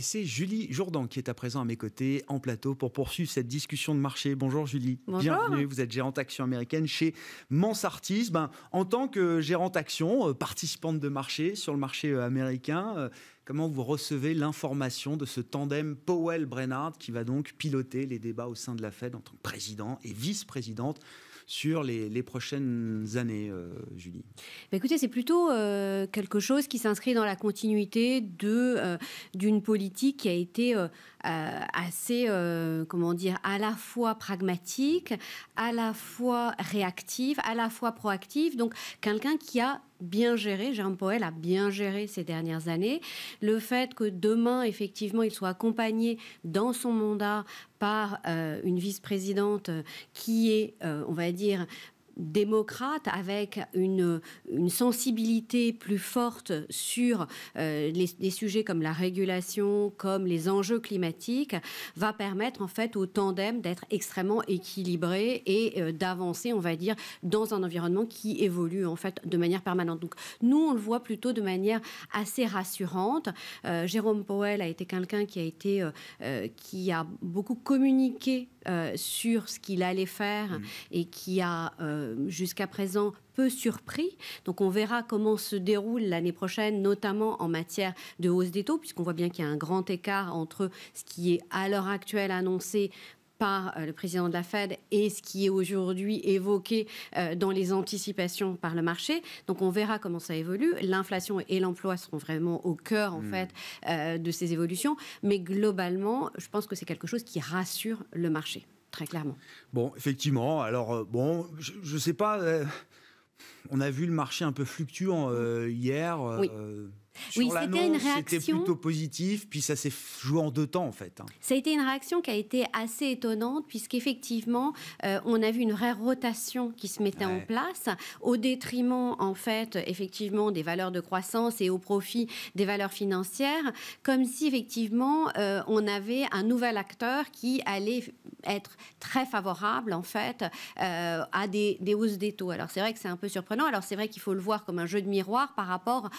c'est Julie Jourdan qui est à présent à mes côtés en plateau pour poursuivre cette discussion de marché. Bonjour Julie. Bonjour. Bienvenue, vous êtes gérante action américaine chez Mansartis. En tant que gérante action, participante de marché sur le marché américain, comment vous recevez l'information de ce tandem Powell-Brainard qui va donc piloter les débats au sein de la Fed en tant que président et vice-présidente sur les prochaines années, Julie? Écoutez, c'est plutôt quelque chose qui s'inscrit dans la continuité d'une politique qui a été assez, à la fois pragmatique, à la fois réactive, à la fois proactive. Donc, quelqu'un qui a bien géré, Jérôme Powell a bien géré ces dernières années. Le fait que demain, effectivement, il soit accompagné dans son mandat par une vice-présidente qui est, on va dire, démocrate, avec une sensibilité plus forte sur les sujets comme la régulation, comme les enjeux climatiques, va permettre en fait au tandem d'être extrêmement équilibré et d'avancer, on va dire, dans un environnement qui évolue en fait de manière permanente. Donc nous, on le voit plutôt de manière assez rassurante. Jérôme Powell a été quelqu'un qui a beaucoup communiqué sur ce qu'il allait faire et qui a jusqu'à présent peu surpris. Donc on verra comment se déroule l'année prochaine, notamment en matière de hausse des taux, puisqu'on voit bien qu'il y a un grand écart entre ce qui est à l'heure actuelle annoncé par le président de la Fed et ce qui est aujourd'hui évoqué dans les anticipations par le marché. Donc on verra comment ça évolue. L'inflation et l'emploi seront vraiment au cœur en fait de ces évolutions. Mais globalement, je pense que c'est quelque chose qui rassure le marché, très clairement. Bon, effectivement. Alors, je ne sais pas... on a vu le marché un peu fluctuant hier. Oui. Sur l'annonce, c'était plutôt positif, puis ça s'est joué en deux temps, en fait. Ça a été une réaction qui a été assez étonnante, puisqu'effectivement, on a vu une vraie rotation qui se mettait en place, au détriment, en fait, effectivement, des valeurs de croissance et au profit des valeurs financières, comme si, effectivement, on avait un nouvel acteur qui allait être très favorable, en fait, à des hausses des taux. Alors, c'est vrai que c'est un peu surprenant. Alors, c'est vrai qu'il faut le voir comme un jeu de miroir par rapport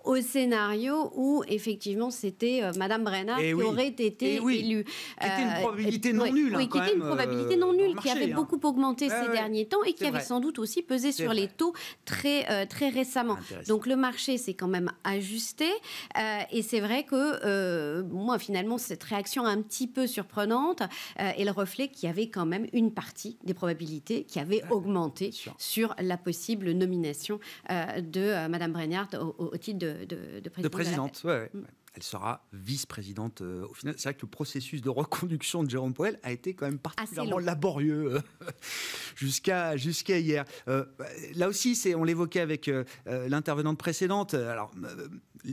au scénario où, effectivement, c'était Madame Brainard qui aurait été élue. Qui était une probabilité non nulle. Oui, qui était une probabilité non nulle, qui avait beaucoup augmenté ces derniers temps et qui avait sans doute aussi pesé sur les taux très, très récemment. Donc, le marché s'est quand même ajusté. Et c'est vrai que, moi, finalement, cette réaction un petit peu surprenante est le reflet qu'il y avait quand même une partie des probabilités qui avait augmenté sur la possible nomination de Madame Brainard au titre de présidente. Elle sera vice-présidente au final. C'est vrai que le processus de reconduction de Jérôme Powell a été quand même particulièrement laborieux jusqu'à hier. Là aussi, on l'évoquait avec l'intervenante précédente. Alors,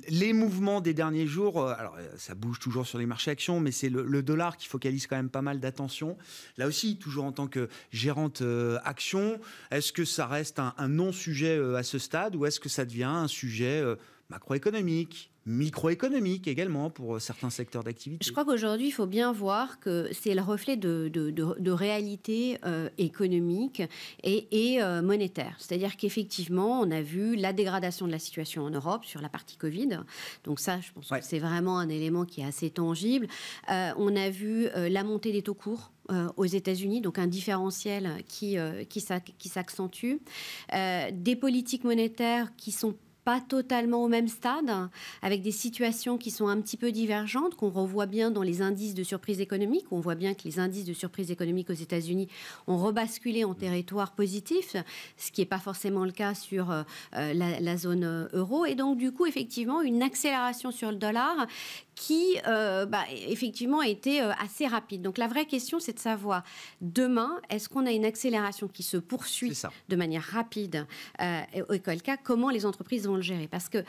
les mouvements des derniers jours, alors ça bouge toujours sur les marchés actions, mais c'est le dollar qui focalise quand même pas mal d'attention. Là aussi, toujours en tant que gérante action, est-ce que ça reste un non-sujet à ce stade ou est-ce que ça devient un sujet macroéconomique, microéconomique également pour certains secteurs d'activité? Je crois qu'aujourd'hui, il faut bien voir que c'est le reflet de réalité économique et monétaire. C'est-à-dire qu'effectivement, on a vu la dégradation de la situation en Europe sur la partie Covid. Donc ça, je pense que c'est vraiment un élément qui est assez tangible. On a vu la montée des taux courts aux États-Unis, donc un différentiel qui s'accentue. Des politiques monétaires qui sont pas totalement au même stade, avec des situations qui sont un petit peu divergentes, qu'on revoit bien dans les indices de surprise économique. On voit bien que les indices de surprise économique aux États-Unis ont rebasculé en territoire positif, ce qui n'est pas forcément le cas sur la zone euro. Et donc, du coup, effectivement, une accélération sur le dollar qui, effectivement, a été assez rapide. Donc, la vraie question, c'est de savoir, demain, est-ce qu'on a une accélération qui se poursuit de manière rapide et auquel cas, comment les entreprises vont le gérer? Parce que,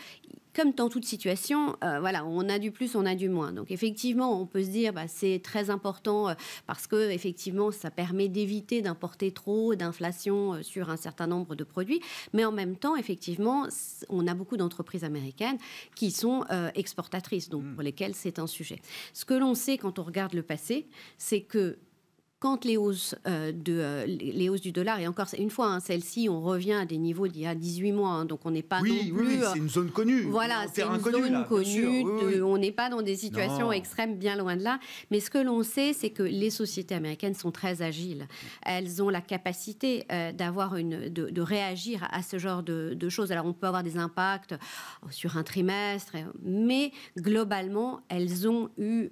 comme dans toute situation, on a du plus, on a du moins. Donc, effectivement, on peut se dire, c'est très important parce que, effectivement, ça permet d'éviter d'importer trop d'inflation sur un certain nombre de produits. Mais en même temps, effectivement, on a beaucoup d'entreprises américaines qui sont exportatrices, donc pour lesquelles c'est un sujet. Ce que l'on sait quand on regarde le passé, c'est que quand les hausses du dollar, et encore une fois, celle-ci, on revient à des niveaux d'il y a 18 mois, donc on n'est pas non plus... Oui, c'est une zone connue. Voilà, c'est une zone connue, on n'est pas dans des situations extrêmes, bien loin de là. Mais ce que l'on sait, c'est que les sociétés américaines sont très agiles. Elles ont la capacité de réagir à ce genre de choses. Alors, on peut avoir des impacts sur un trimestre, mais globalement, elles ont eu,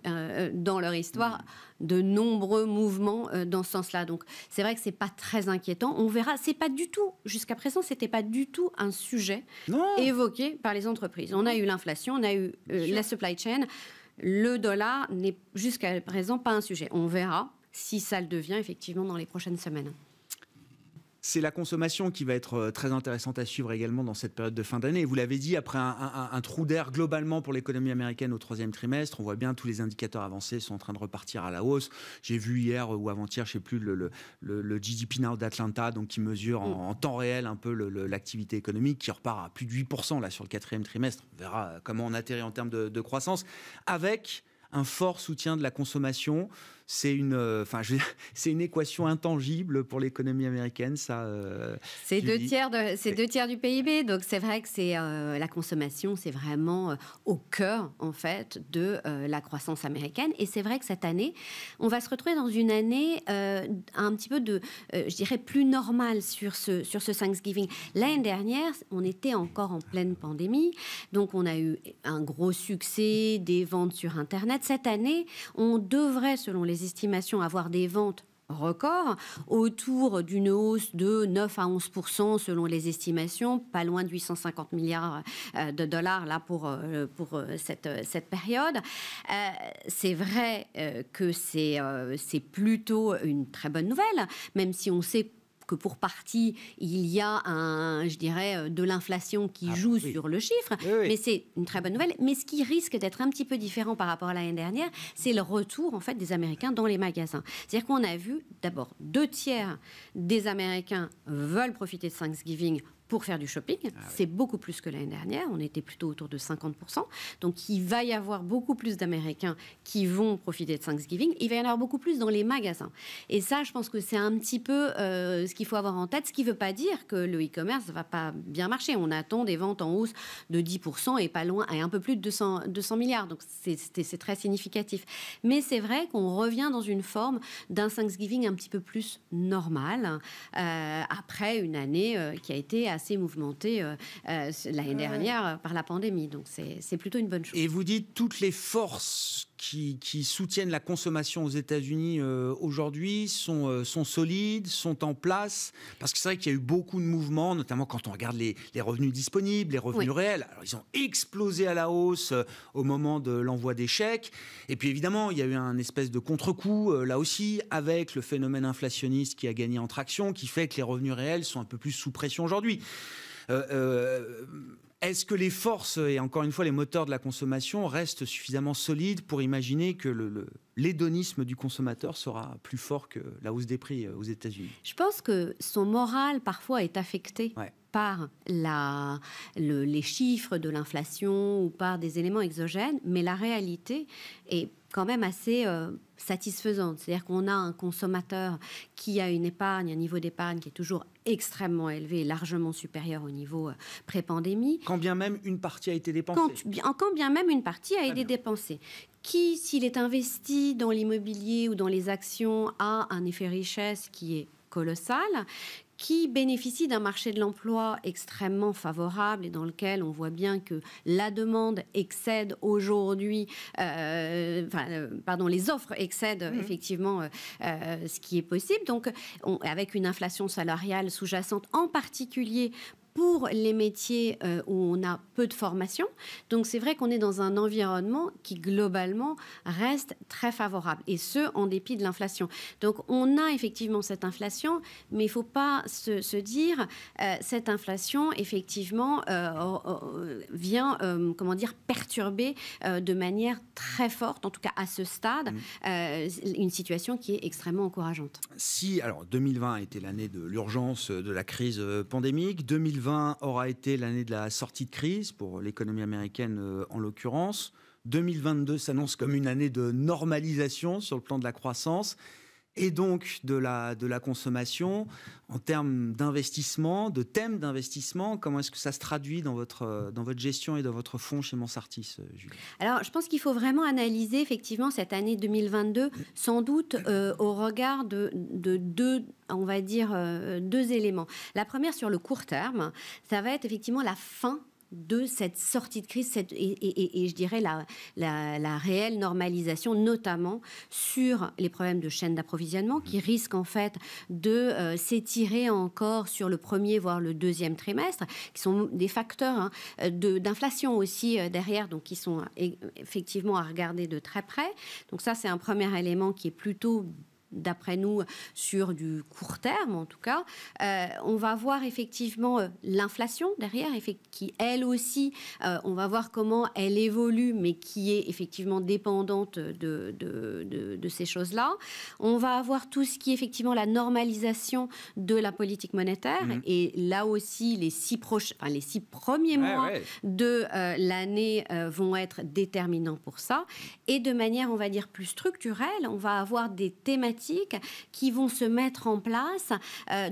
dans leur histoire, de nombreux mouvements dans ce sens-là. Donc, c'est vrai que c'est pas très inquiétant. On verra. C'est pas du tout, jusqu'à présent, c'était pas du tout un sujet évoqué par les entreprises. On a eu l'inflation, on a eu la supply chain. Le dollar n'est jusqu'à présent pas un sujet. On verra si ça le devient effectivement dans les prochaines semaines. C'est la consommation qui va être très intéressante à suivre également dans cette période de fin d'année. Vous l'avez dit, après un trou d'air globalement pour l'économie américaine au troisième trimestre, on voit bien tous les indicateurs avancés sont en train de repartir à la hausse. J'ai vu hier ou avant-hier, je ne sais plus, le GDP Now d'Atlanta, donc qui mesure en temps réel un peu l'activité économique, qui repart à plus de 8% là, sur le quatrième trimestre. On verra comment on atterrit en termes de croissance, avec un fort soutien de la consommation. C'est une équation intangible pour l'économie américaine, ça. C'est 2/3 du PIB, donc c'est vrai que c'est la consommation, c'est vraiment au cœur en fait de la croissance américaine. Et c'est vrai que cette année, on va se retrouver dans une année un petit peu je dirais plus normale sur ce Thanksgiving. L'année dernière, on était encore en pleine pandémie, donc on a eu un gros succès des ventes sur Internet. Cette année, on devrait, selon les estimations, avoir des ventes records autour d'une hausse de 9 à 11% selon les estimations, pas loin de 850 milliards de dollars là pour cette période. C'est vrai que c'est plutôt une très bonne nouvelle, même si on sait que pour partie, il y a de l'inflation qui joue sur le chiffre, mais c'est une très bonne nouvelle. Mais ce qui risque d'être un petit peu différent par rapport à l'année dernière, c'est le retour en fait des Américains dans les magasins. C'est-à-dire qu'on a vu d'abord 2/3 des Américains veulent profiter de Thanksgiving pour faire du shopping. C'est beaucoup plus que l'année dernière. On était plutôt autour de 50%. Donc, il va y avoir beaucoup plus d'Américains qui vont profiter de Thanksgiving. Il va y en avoir beaucoup plus dans les magasins. Et ça, je pense que c'est un petit peu ce qu'il faut avoir en tête. Ce qui ne veut pas dire que le e-commerce ne va pas bien marcher. On attend des ventes en hausse de 10% et pas loin, et un peu plus de 200 milliards. Donc, c'est très significatif. Mais c'est vrai qu'on revient dans une forme d'un Thanksgiving un petit peu plus normal après une année qui a été assez mouvementée l'année dernière par la pandémie. Donc, c'est plutôt une bonne chose. Et vous dites toutes les forces qui soutiennent la consommation aux États-Unis aujourd'hui sont solides, sont en place, parce que c'est vrai qu'il y a eu beaucoup de mouvements, notamment quand on regarde les revenus disponibles, les revenus réels. Alors, ils ont explosé à la hausse au moment de l'envoi des chèques. Et puis évidemment, il y a eu un espèce de contre-coup, là aussi, avec le phénomène inflationniste qui a gagné en traction, qui fait que les revenus réels sont un peu plus sous pression aujourd'hui. Est-ce que les forces, et encore une fois les moteurs de la consommation, restent suffisamment solides pour imaginer que l'hédonisme du consommateur sera plus fort que la hausse des prix aux États-Unis ? Je pense que son moral parfois est affecté par les chiffres de l'inflation ou par des éléments exogènes, mais la réalité est quand même assez satisfaisante. C'est-à-dire qu'on a un consommateur qui a une épargne, un niveau d'épargne qui est toujours extrêmement élevé, largement supérieur au niveau pré-pandémie. Quand bien même une partie a été dépensée. Quand bien même une partie a été dépensée. Qui, s'il est investi dans l'immobilier ou dans les actions, a un effet richesse qui est colossal, qui bénéficie d'un marché de l'emploi extrêmement favorable et dans lequel on voit bien que la demande excède aujourd'hui, les offres excèdent effectivement ce qui est possible. Donc, avec une inflation salariale sous-jacente, en particulier pour les métiers où on a peu de formation. Donc, c'est vrai qu'on est dans un environnement qui, globalement, reste très favorable, et ce, en dépit de l'inflation. Donc, on a effectivement cette inflation, mais il ne faut pas se dire cette inflation, effectivement, vient, perturber de manière très forte, en tout cas à ce stade, une situation qui est extrêmement encourageante. Alors, 2020 a été l'année de l'urgence de la crise pandémique, 2020 aura été l'année de la sortie de crise, pour l'économie américaine en l'occurrence. 2022 s'annonce comme une année de normalisation sur le plan de la croissance. et donc de la consommation. En termes d'investissement, de thèmes d'investissement, comment est-ce que ça se traduit dans votre gestion et dans votre fonds chez Mansartis, Julie? Alors, je pense qu'il faut vraiment analyser effectivement cette année 2022, sans doute au regard de deux, on va dire, deux éléments. La première, sur le court terme, ça va être effectivement la fin de cette sortie de crise et je dirais la réelle normalisation, notamment sur les problèmes de chaîne d'approvisionnement qui risquent en fait de s'étirer encore sur le premier voire le deuxième trimestre, qui sont des facteurs d'inflation aussi derrière, donc qui sont effectivement à regarder de très près. Donc ça, c'est un premier élément qui est plutôt, d'après nous, sur du court terme en tout cas. On va voir effectivement l'inflation derrière, qui elle aussi, on va voir comment elle évolue, mais qui est effectivement dépendante de ces choses-là. On va avoir tout ce qui est effectivement la normalisation de la politique monétaire, et là aussi les 6 premiers mois de l'année vont être déterminants pour ça. Et de manière, on va dire, plus structurelle, on va avoir des thématiques qui vont se mettre en place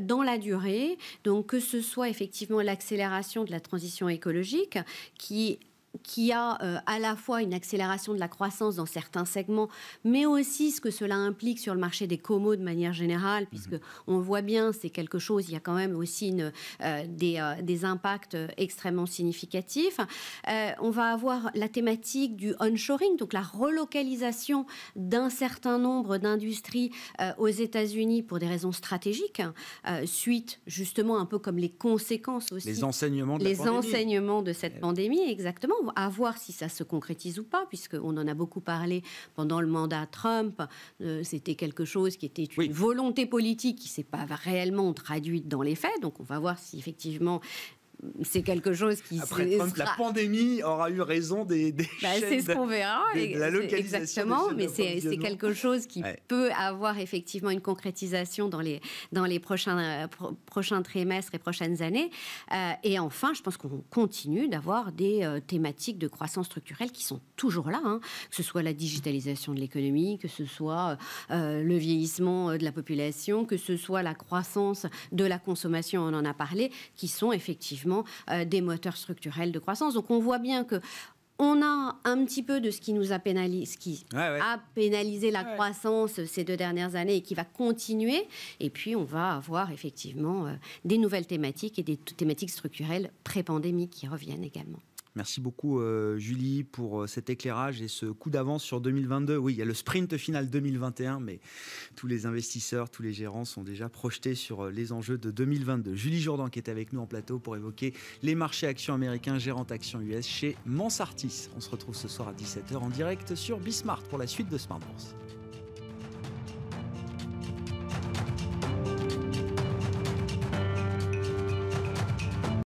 dans la durée. Donc, que ce soit effectivement l'accélération de la transition écologique qui a à la fois une accélération de la croissance dans certains segments, mais aussi ce que cela implique sur le marché des comos de manière générale, puisque on le voit bien, c'est quelque chose, il y a quand même aussi des impacts extrêmement significatifs. On va avoir la thématique du onshoring, donc la relocalisation d'un certain nombre d'industries aux États-Unis pour des raisons stratégiques, suite justement un peu comme les conséquences aussi. Les enseignements de cette pandémie, exactement. À voir si ça se concrétise ou pas, puisqu'on en a beaucoup parlé pendant le mandat Trump. C'était quelque chose qui était une volonté politique qui ne s'est pas réellement traduite dans les faits. Donc on va voir si effectivement c'est quelque chose qui après Trump, la pandémie aura eu raison des chaînes, c'est ce qu'on verra, de la localisation exactement, mais c'est quelque chose qui peut avoir effectivement une concrétisation dans les prochains trimestres et prochaines années. Et enfin, je pense qu'on continue d'avoir des thématiques de croissance structurelle qui sont toujours là, que ce soit la digitalisation de l'économie, que ce soit le vieillissement de la population, que ce soit la croissance de la consommation, on en a parlé, qui sont effectivement des moteurs structurels de croissance. Donc on voit bien que on a un petit peu de ce qui nous a pénalisé la croissance ces 2 dernières années et qui va continuer. Et puis, on va avoir effectivement des nouvelles thématiques et des thématiques structurelles pré-pandémiques qui reviennent également. Merci beaucoup Julie pour cet éclairage et ce coup d'avance sur 2022. Oui, il y a le sprint final 2021, mais tous les investisseurs, tous les gérants sont déjà projetés sur les enjeux de 2022. Julie Jourdan qui est avec nous en plateau pour évoquer les marchés actions américains, gérante actions US chez Mansartis. On se retrouve ce soir à 17h en direct sur Bismart pour la suite de Smart Bourse.